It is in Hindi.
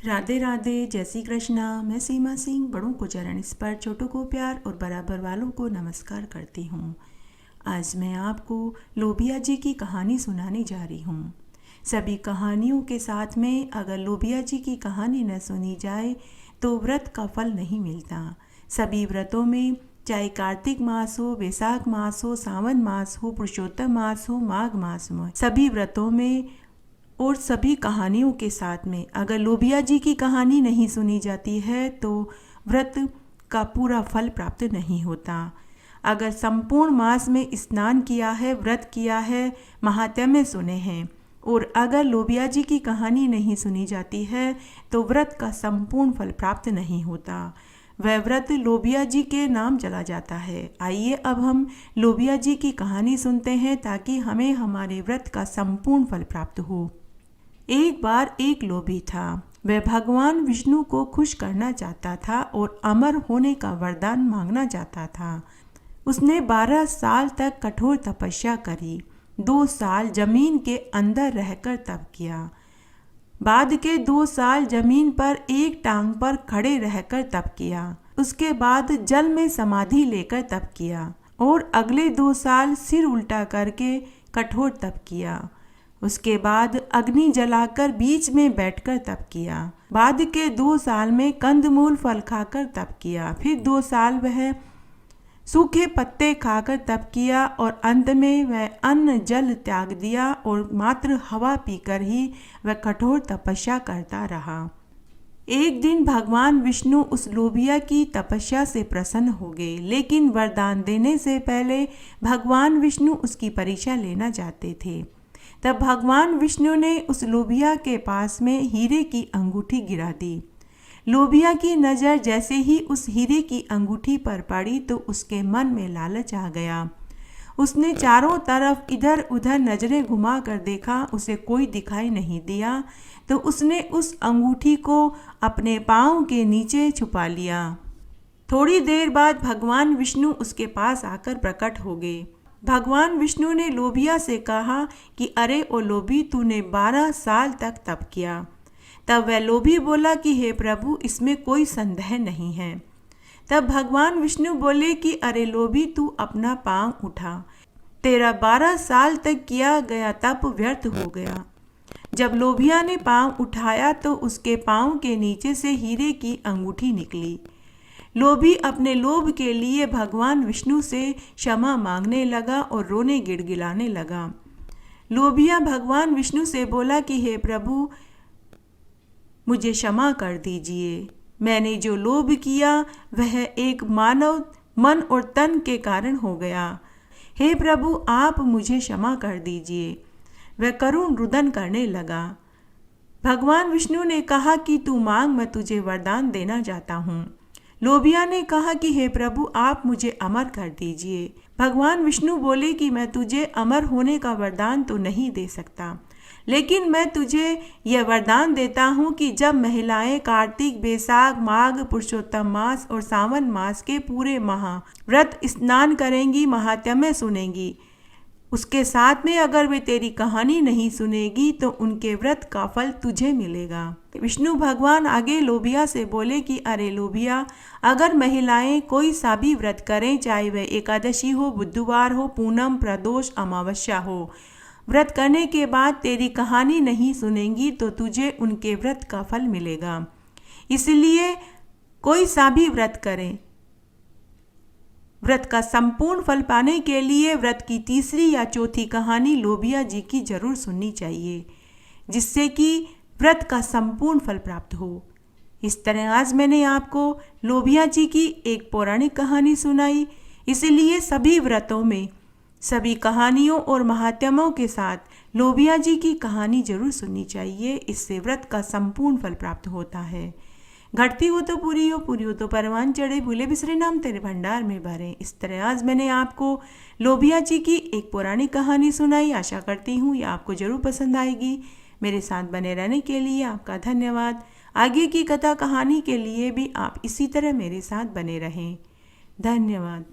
राधे राधे, जय श्री कृष्णा। मैं सीमा सिंह बड़ों को चरण स्पर्श, छोटों को प्यार और बराबर वालों को नमस्कार करती हूँ। आज मैं आपको लोबिया जी की कहानी सुनाने जा रही हूँ। सभी कहानियों के साथ में अगर लोबिया जी की कहानी न सुनी जाए तो व्रत का फल नहीं मिलता। सभी व्रतों में, चाहे कार्तिक मास हो, वैशाख मास हो, सावन मास हो, पुरुषोत्तम मास हो, माघ मास हो, सभी व्रतों में और सभी कहानियों के साथ में अगर लोबिया जी की कहानी नहीं सुनी जाती है तो व्रत का पूरा फल प्राप्त नहीं होता। अगर संपूर्ण मास में स्नान किया है, व्रत किया है, महात्म्य सुने हैं और अगर लोबिया जी की कहानी नहीं सुनी जाती है तो व्रत का संपूर्ण फल प्राप्त नहीं होता। वह व्रत लोबिया जी के नाम चला जाता है। आइए अब हम लोबिया जी की कहानी सुनते हैं ताकि हमें हमारे व्रत का संपूर्ण फल प्राप्त हो। एक बार एक लोभी था। वह भगवान विष्णु को खुश करना चाहता था और अमर होने का वरदान मांगना चाहता था। उसने 12 साल तक कठोर तपस्या करी। 2 साल जमीन के अंदर रहकर तप किया। बाद के 2 साल जमीन पर एक टांग पर खड़े रहकर तप किया। उसके बाद जल में समाधि लेकर तप किया और अगले 2 साल सिर उल्टा करके कठोर तप किया। उसके बाद अग्नि जलाकर बीच में बैठकर तप किया। बाद के 2 साल में कंदमूल फल खाकर तप किया। फिर 2 साल वह सूखे पत्ते खाकर तप किया और अंत में वह अन्न जल त्याग दिया और मात्र हवा पीकर ही वह कठोर तपस्या करता रहा। एक दिन भगवान विष्णु उस लोबिया की तपस्या से प्रसन्न हो गए, लेकिन वरदान देने से पहले भगवान विष्णु उसकी परीक्षा लेना चाहते थे। तब भगवान विष्णु ने उस लोबिया के पास में हीरे की अंगूठी गिरा दी। लोबिया की नज़र जैसे ही उस हीरे की अंगूठी पर पड़ी तो उसके मन में लालच आ गया। उसने चारों तरफ इधर उधर नजरें घुमा कर देखा, उसे कोई दिखाई नहीं दिया। तो उसने उस अंगूठी को अपने पाँव के नीचे छुपा लिया। थोड़ी देर बाद भगवान विष्णु उसके पास आकर प्रकट हो गए। भगवान विष्णु ने लोबिया से कहा कि अरे ओ लोभी, तूने 12 साल तक तप किया। तब वह लोभी बोला कि हे प्रभु, इसमें कोई संदेह नहीं है। तब भगवान विष्णु बोले कि अरे लोभी, तू अपना पाँव उठा। तेरा 12 साल तक किया गया तप व्यर्थ हो गया। जब लोभिया ने पाँव उठाया तो उसके पाँव के नीचे से हीरे की अंगूठी निकली। लोभी अपने लोभ के लिए भगवान विष्णु से क्षमा मांगने लगा और रोने गिड़गिड़ाने लगा। लोभिया भगवान विष्णु से बोला कि हे प्रभु, मुझे क्षमा कर दीजिए। मैंने जो लोभ किया वह एक मानव मन और तन के कारण हो गया। हे प्रभु, आप मुझे क्षमा कर दीजिए। वह करुण रुदन करने लगा। भगवान विष्णु ने कहा कि तू मांग, मैं तुझे वरदान देना चाहता हूँ। लोभिया ने कहा कि हे प्रभु, आप मुझे अमर कर दीजिए। भगवान विष्णु बोले कि मैं तुझे अमर होने का वरदान तो नहीं दे सकता, लेकिन मैं तुझे यह वरदान देता हूँ कि जब महिलाएं कार्तिक, वैशाख, माघ, पुरुषोत्तम मास और सावन मास के पूरे माह व्रत स्नान करेंगी, महात्म्य सुनेंगी, उसके साथ में अगर वे तेरी कहानी नहीं सुनेगी तो उनके व्रत का फल तुझे मिलेगा। विष्णु भगवान आगे लोभिया से बोले कि अरे लोभिया, अगर महिलाएं कोई सा भी व्रत करें, चाहे वह एकादशी हो, बुधवार हो, पूनम, प्रदोष, अमावस्या हो, व्रत करने के बाद तेरी कहानी नहीं सुनेंगी तो तुझे उनके व्रत का फल मिलेगा। इसलिए कोई सा भी व्रत करें, व्रत का संपूर्ण फल पाने के लिए व्रत की तीसरी या चौथी कहानी लोबिया जी की जरूर सुननी चाहिए, जिससे कि व्रत का संपूर्ण फल प्राप्त हो। इस तरह आज मैंने आपको लोबिया जी की एक पौराणिक कहानी सुनाई। इसलिए सभी व्रतों में, सभी कहानियों और महात्म्यों के साथ लोबिया जी की कहानी जरूर सुननी चाहिए। इससे व्रत का संपूर्ण फल प्राप्त होता है। घटती हो तो पूरी हो, पूरी हो तो परवान चढ़े, भूले बिसरे नाम तेरे भंडार में भरे। इस तरह आज मैंने आपको लोबिया जी की एक पौराणिक कहानी सुनाई। आशा करती हूँ ये आपको जरूर पसंद आएगी। मेरे साथ बने रहने के लिए आपका धन्यवाद। आगे की कथा कहानी के लिए भी आप इसी तरह मेरे साथ बने रहें। धन्यवाद।